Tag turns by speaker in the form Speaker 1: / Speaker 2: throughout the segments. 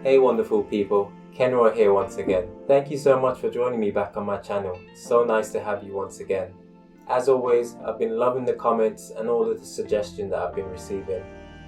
Speaker 1: Hey wonderful people, Ken Roy here once again. Thank you so much for joining me back on my channel. It's so nice to have you once again. As always, I've been loving the comments and all of the suggestions that I've been receiving.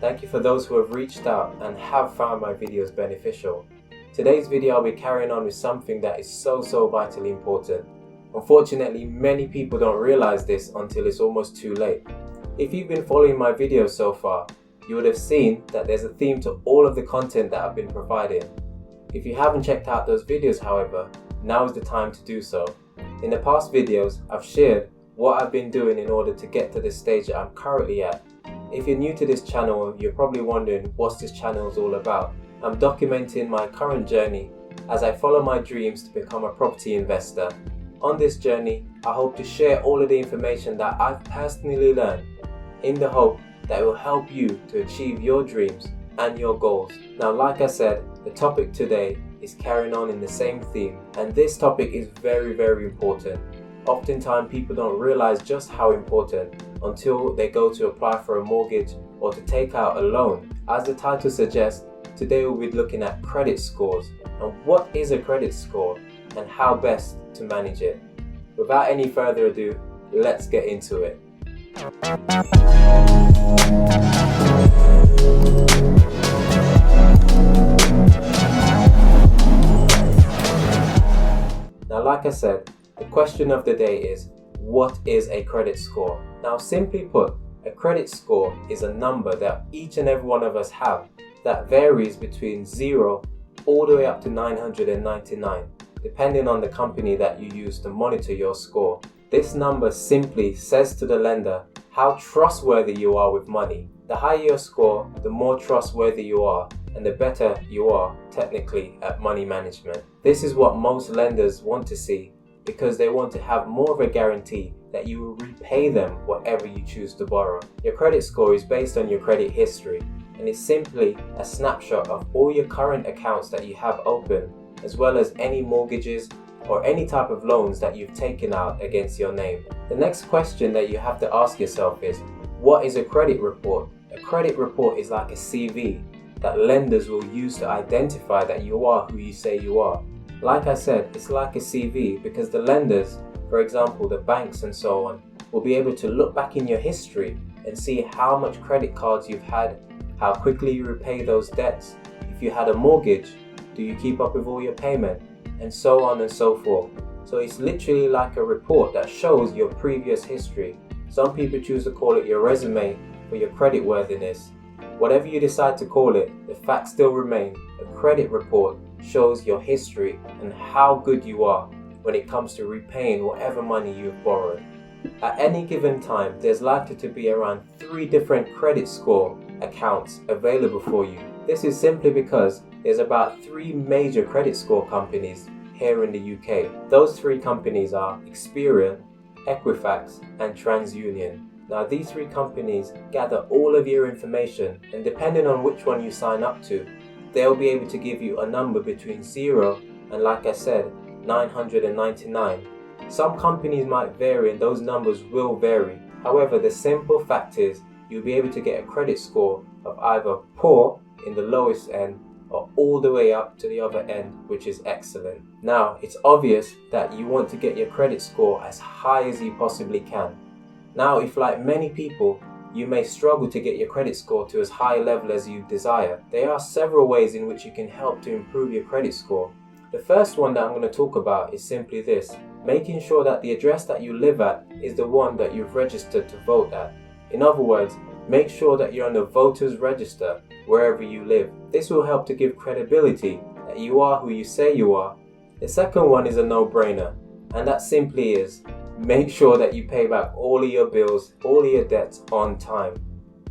Speaker 1: Thank you for those who have reached out and have found my videos beneficial. Today's video I'll be carrying on with something that is so vitally important. Unfortunately, many people don't realize this until it's almost too late. If you've been following my videos so far, you would have seen that there's a theme to all of the content that I've been providing. If you haven't checked out those videos, however, now is the time to do so. In the past videos, I've shared what I've been doing in order to get to the stage that I'm currently at. If you're new to this channel, you're probably wondering what this channel is all about. I'm documenting my current journey as I follow my dreams to become a property investor. On this journey, I hope to share all of the information that I've personally learned in the hope that will help you to achieve your dreams and your goals. Now, like I said, the topic today is carrying on in the same theme, and this topic is very important. Oftentimes people don't realize just how important until they go to apply for a mortgage or to take out a loan. As the title suggests, today we'll be looking at credit scores and what is a credit score and how best to manage it. Without any further ado, let's get into it. Now, like I said, the question of the day is, what is a credit score? Now, simply put, a credit score is a number that each and every one of us have that varies between 0 all the way up to 999, depending on the company that you use to monitor your score. This number simply says to the lender how trustworthy you are with money. The higher your score, the more trustworthy you are, and the better you are technically at money management. This is what most lenders want to see because they want to have more of a guarantee that you will repay them whatever you choose to borrow. Your credit score is based on your credit history and is simply a snapshot of all your current accounts that you have open, as well as any mortgages or any type of loans that you've taken out against your name. The next question that you have to ask yourself is, what is a credit report? A credit report is like a CV that lenders will use to identify that you are who you say you are. Like I said, it's like a CV because the lenders, for example the banks and so on, will be able to look back in your history and see how much credit cards you've had, how quickly you repay those debts, if you had a mortgage, do you keep up with all your payment, and so on and so forth. So it's literally like a report that shows your previous history. Some people choose to call it your resume for your credit worthiness. Whatever you decide to call it, the fact still remains. A credit report shows your history and how good you are when it comes to repaying whatever money you've borrowed. At any given time, there's likely to be around 3 different credit score accounts available for you. This is simply because there's about 3 major credit score companies here in the UK. Those 3 companies are Experian, Equifax and TransUnion. Now, these 3 companies gather all of your information, and depending on which one you sign up to, they'll be able to give you a number between 0 and, like I said, 999. Some companies might vary and those numbers will vary. However, the simple fact is you'll be able to get a credit score of either poor in the lowest end or all the way up to the other end, which is excellent. Now, it's obvious that you want to get your credit score as high as you possibly can. Now, if like many people, you may struggle to get your credit score to as high a level as you desire, there are several ways in which you can help to improve your credit score. The first one that I'm going to talk about is simply this: making sure that the address that you live at is the one that you've registered to vote at. In other words, make sure that you're on the voters register wherever you live. This will help to give credibility that you are who you say you are. The second one is a no-brainer, and that simply is, make sure that you pay back all of your bills, all of your debts on time.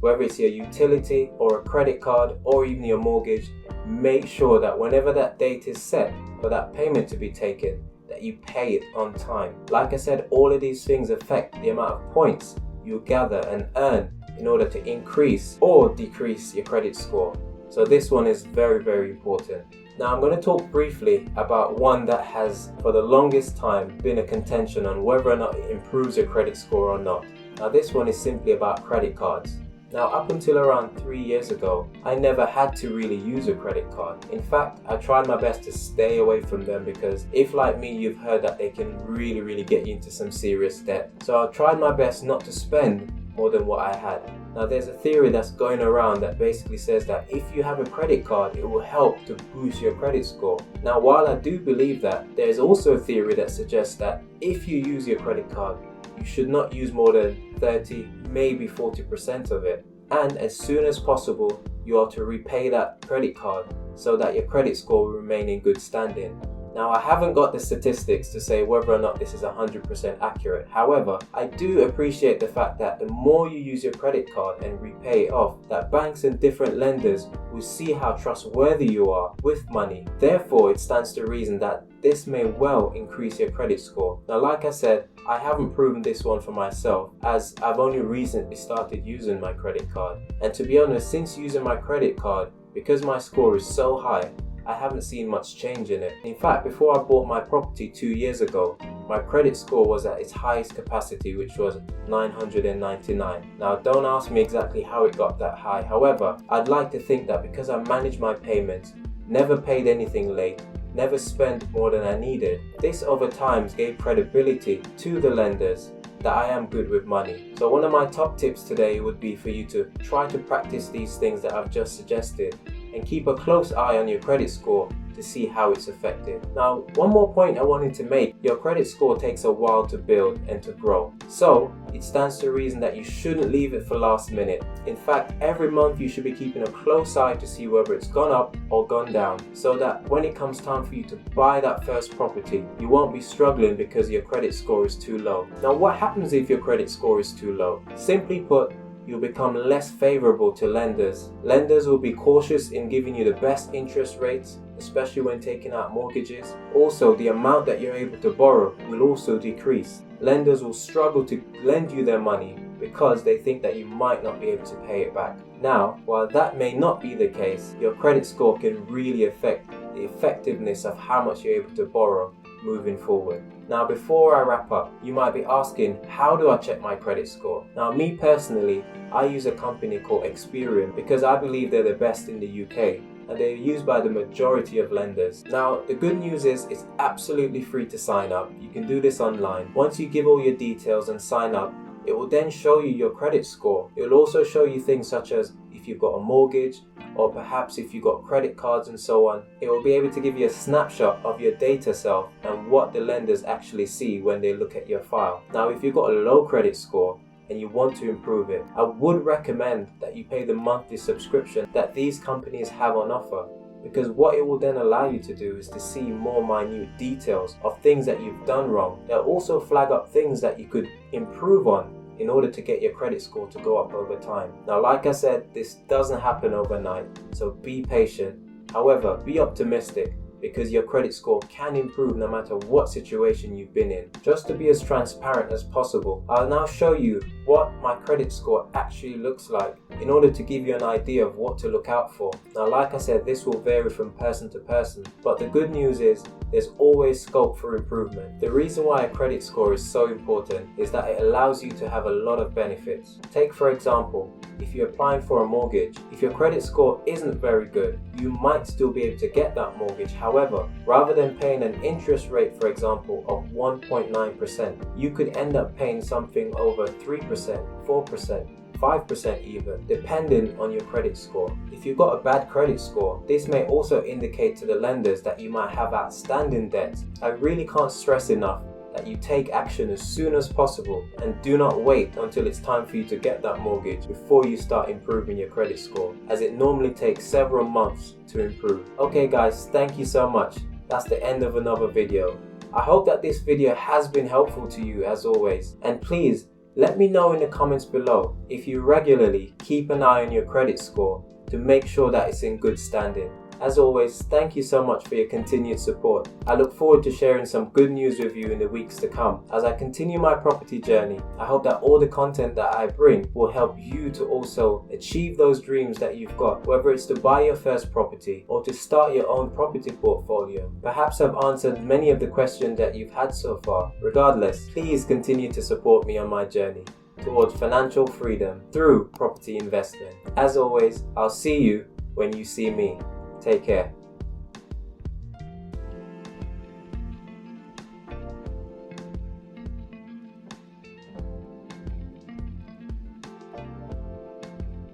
Speaker 1: Whether it's your utility or a credit card or even your mortgage, make sure that whenever that date is set for that payment to be taken, that you pay it on time. Like I said, all of these things affect the amount of points you gather and earn in order to increase or decrease your credit score. So this one is very important. Now I'm going to talk briefly about one that has for the longest time been a contention on whether or not it improves your credit score or not. Now this one is simply about credit cards. Now, up until around 3 years ago, I never had to really use a credit card. In fact, I tried my best to stay away from them because if, like me, you've heard that they can really get you into some serious debt. So I tried my best not to spend more than what I had. Now, there's a theory that's going around that basically says that if you have a credit card, it will help to boost your credit score. Now, while I do believe that, there is also a theory that suggests that if you use your credit card, you should not use more than 30, maybe 40% of it. And as soon as possible, you are to repay that credit card so that your credit score will remain in good standing. Now, I haven't got the statistics to say whether or not this is 100% accurate. However, I do appreciate the fact that the more you use your credit card and repay it off, that banks and different lenders will see how trustworthy you are with money. Therefore, it stands to reason that this may well increase your credit score. Now, like I said, I haven't proven this one for myself as I've only recently started using my credit card. And to be honest, since using my credit card, because my score is so high, I haven't seen much change in it. In fact, before I bought my property 2 years ago, my credit score was at its highest capacity, which was 999. Now, don't ask me exactly how it got that high. However, I'd like to think that because I managed my payments, never paid anything late, never spent more than I needed, this over time gave credibility to the lenders that I am good with money. So one of my top tips today would be for you to try to practice these things that I've just suggested and keep a close eye on your credit score to see how it's affected. Now, one more point I wanted to make, your credit score takes a while to build and to grow. So, it stands to reason that you shouldn't leave it for last minute. In fact, every month you should be keeping a close eye to see whether it's gone up or gone down, so that when it comes time for you to buy that first property, you won't be struggling because your credit score is too low. Now, what happens if your credit score is too low? Simply put, you'll become less favorable to lenders. Lenders will be cautious in giving you the best interest rates, especially when taking out mortgages. Also, the amount that you're able to borrow will also decrease. Lenders will struggle to lend you their money because they think that you might not be able to pay it back. Now, while that may not be the case, your credit score can really affect the effectiveness of how much you're able to borrow moving forward. Now, before I wrap up, you might be asking, how do I check my credit score? Now, me personally, I use a company called Experian because I believe they're the best in the UK and they're used by the majority of lenders. Now, the good news is it's absolutely free to sign up. You can do this online. Once you give all your details and sign up, it will then show you your credit score. It will also show you things such as if you've got a mortgage, or perhaps if you've got credit cards and so on. It will be able to give you a snapshot of your data self and what the lenders actually see when they look at your file. Now, if you've got a low credit score and you want to improve it, I would recommend that you pay the monthly subscription that these companies have on offer, because what it will then allow you to do is to see more minute details of things that you've done wrong. They'll also flag up things that you could improve on in order to get your credit score to go up over time. Now, like I said, this doesn't happen overnight, so be patient. However, be optimistic, because your credit score can improve no matter what situation you've been in. Just to be as transparent as possible, I'll now show you what my credit score actually looks like in order to give you an idea of what to look out for. Now, like I said, this will vary from person to person, but the good news is there's always scope for improvement. The reason why a credit score is so important is that it allows you to have a lot of benefits. Take, for example, if you're applying for a mortgage, if your credit score isn't very good, you might still be able to get that mortgage. However, rather than paying an interest rate, for example, of 1.9%, you could end up paying something over 3%, 4%, 5% even, depending on your credit score. If you've got a bad credit score, this may also indicate to the lenders that you might have outstanding debt. I really can't stress enough that you take action as soon as possible and do not wait until it's time for you to get that mortgage before you start improving your credit score, as it normally takes several months to improve. Okay guys, thank you so much. That's the end of another video. I hope that this video has been helpful to you as always, and please let me know in the comments below if you regularly keep an eye on your credit score to make sure that it's in good standing. As always, thank you so much for your continued support. I look forward to sharing some good news with you in the weeks to come. As I continue my property journey, I hope that all the content that I bring will help you to also achieve those dreams that you've got, whether it's to buy your first property or to start your own property portfolio. Perhaps I've answered many of the questions that you've had so far. Regardless, please continue to support me on my journey. towards financial freedom through property investment. As always, I'll see you when you see me. Take care.